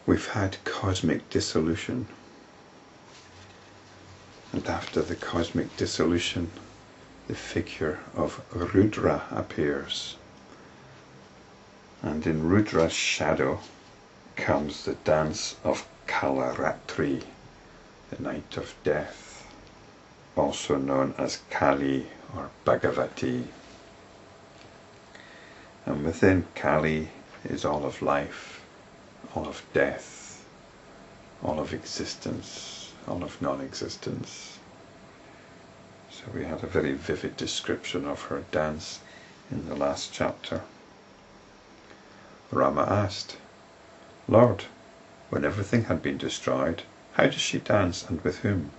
We've had cosmic dissolution, and after the cosmic dissolution, the figure of Rudra appears. And in Rudra's shadow comes the dance of Kalaratri, the night of death, also known as Kali or Bhagavati. And within Kali is all of life, all of death, all of existence, all of non-existence. So we had a very vivid description of her dance in the last chapter. Rama asked, "Lord, when everything had been destroyed, how does she dance and with whom?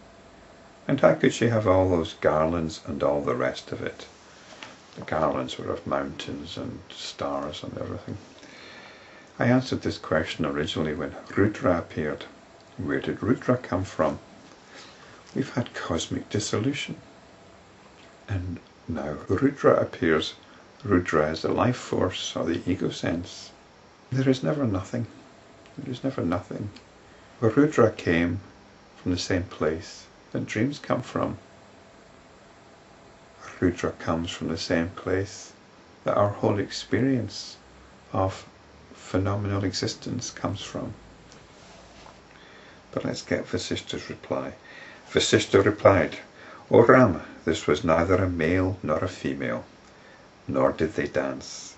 And how could she have all those garlands and all the rest of it?" The garlands were of mountains and stars and everything. I answered this question originally when Rudra appeared. Where did Rudra come from? We've had cosmic dissolution. And now Rudra appears. Rudra is the life force or the ego sense. There is never nothing. There is never nothing. Rudra came from the same place that dreams come from. Rudra comes from the same place that our whole experience of phenomenal existence comes from. But let's get Vasistha's reply. Vasistha replied, "O Rama, this was neither a male nor a female, nor did they dance.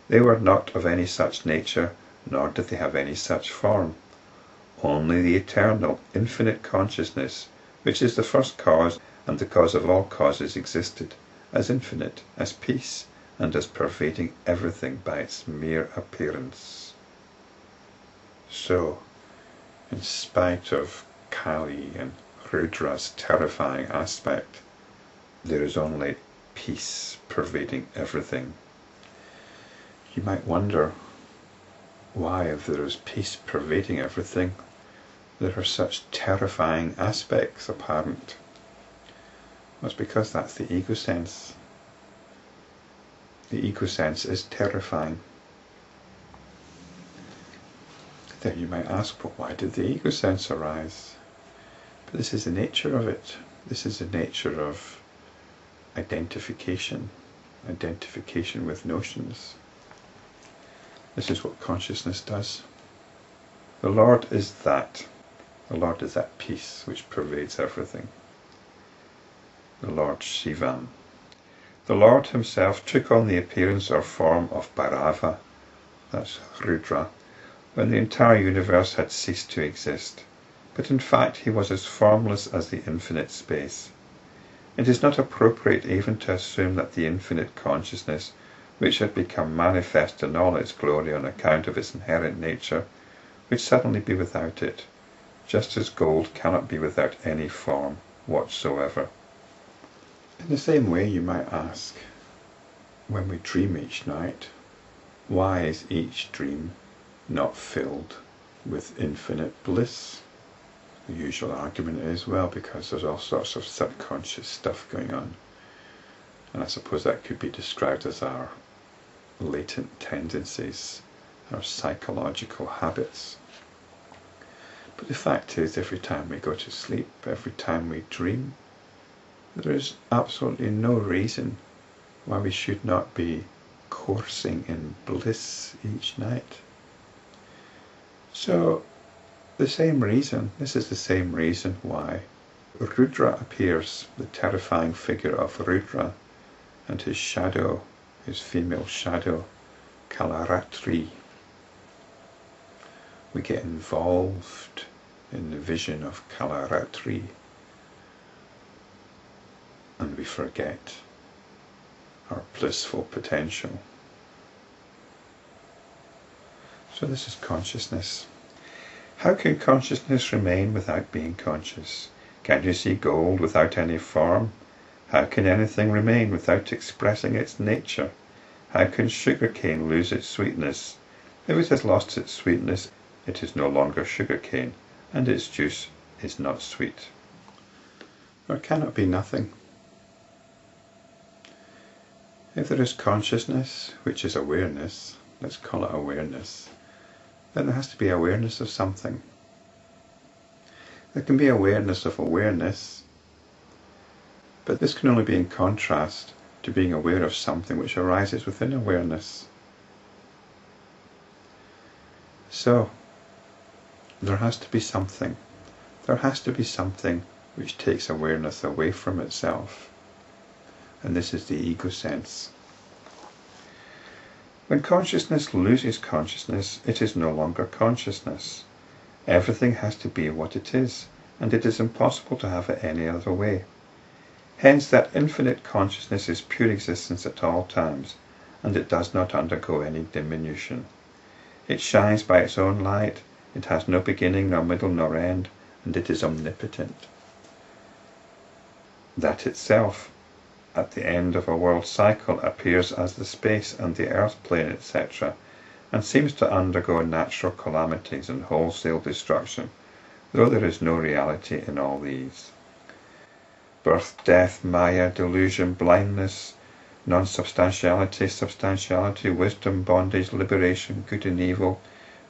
They were not of any such nature, nor did they have any such form. Only the eternal, infinite consciousness, which is the first cause and the cause of all causes, existed, as infinite, as peace, and as pervading everything by its mere appearance." So, in spite of Kali and Rudra's terrifying aspect, there is only peace pervading everything. You might wonder why, if there is peace pervading everything, there are such terrifying aspects apparent. Well, it's because that's the ego sense. The ego sense is terrifying. Then you might ask, well, why did the ego sense arise? But this is the nature of it. This is the nature of identification with notions. This is what consciousness does. The Lord is that. The Lord is that peace which pervades everything. The Lord Shivam. The Lord himself took on the appearance or form of Bhairava, that's Rudra, when the entire universe had ceased to exist. But in fact he was as formless as the infinite space. It is not appropriate even to assume that the infinite consciousness, which had become manifest in all its glory on account of its inherent nature, would suddenly be without it, just as gold cannot be without any form whatsoever. In the same way you might ask, when we dream each night, why is each dream not filled with infinite bliss? The usual argument is, well, because there's all sorts of subconscious stuff going on. And I suppose that could be described as our latent tendencies, our psychological habits. But the fact is, every time we go to sleep, every time we dream, there is absolutely no reason why we should not be coursing in bliss each night. So, this is the same reason why Rudra appears, the terrifying figure of Rudra, and his shadow, his female shadow, Kalaratri. We get involved in the vision of Kalaratri, and we forget our blissful potential. So this is consciousness. How can consciousness remain without being conscious? Can you see gold without any form? How can anything remain without expressing its nature? How can sugarcane lose its sweetness? If it has lost its sweetness, it is no longer sugarcane, and its juice is not sweet. There cannot be nothing. If there is consciousness, which is awareness, let's call it awareness, then there has to be awareness of something. There can be awareness of awareness, but this can only be in contrast to being aware of something which arises within awareness. So, there has to be something. There has to be something which takes awareness away from itself. And this is the ego sense. When consciousness loses consciousness, it is no longer consciousness. Everything has to be what it is, and it is impossible to have it any other way. Hence that infinite consciousness is pure existence at all times, and it does not undergo any diminution. It shines by its own light, it has no beginning, nor middle, nor end, and it is omnipotent. That itself, at the end of a world cycle, appears as the space and the earth plane, etc., and seems to undergo natural calamities and wholesale destruction, though there is no reality in all these. Birth, death, maya, delusion, blindness, non-substantiality, substantiality, wisdom, bondage, liberation, good and evil,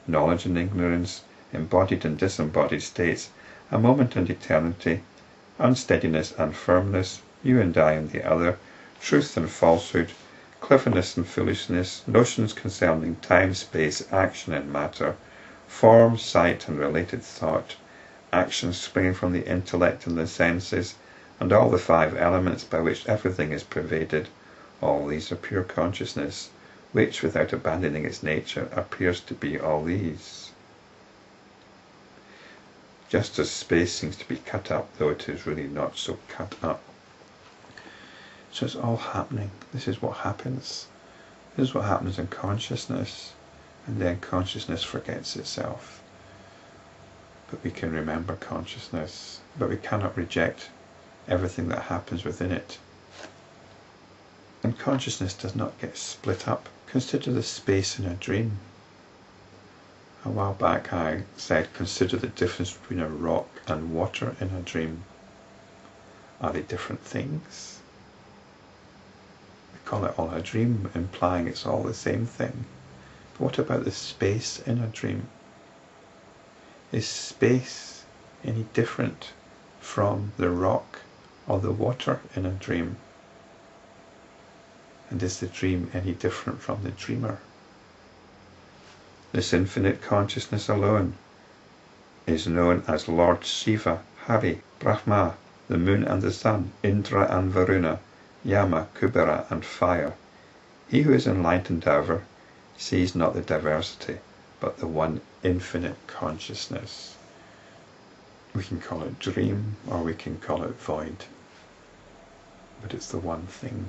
knowledge and ignorance, embodied and disembodied states, a moment and eternity, unsteadiness and firmness, you and I and the other, truth and falsehood, cleverness and foolishness, notions concerning time, space, action and matter, form, sight and related thought, actions springing from the intellect and the senses, and all the five elements by which everything is pervaded, all these are pure consciousness, which, without abandoning its nature, appears to be all these. Just as space seems to be cut up, though it is really not so cut up. So it's all happening. This is what happens. This is what happens in consciousness, and then consciousness forgets itself. But we can remember consciousness, but we cannot reject everything that happens within it. And consciousness does not get split up. Consider the space in a dream. A while back I said, consider the difference between a rock and water in a dream. Are they different things? We call it all a dream, implying it's all the same thing. But what about the space in a dream? Is space any different from the rock or the water in a dream? And is the dream any different from the dreamer? This infinite consciousness alone is known as Lord Shiva, Hari, Brahma, the moon and the sun, Indra and Varuna, Yama, Kubera and fire. He who is enlightened, however, sees not the diversity, but the one infinite consciousness. We can call it dream, or we can call it void, but it's the one thing.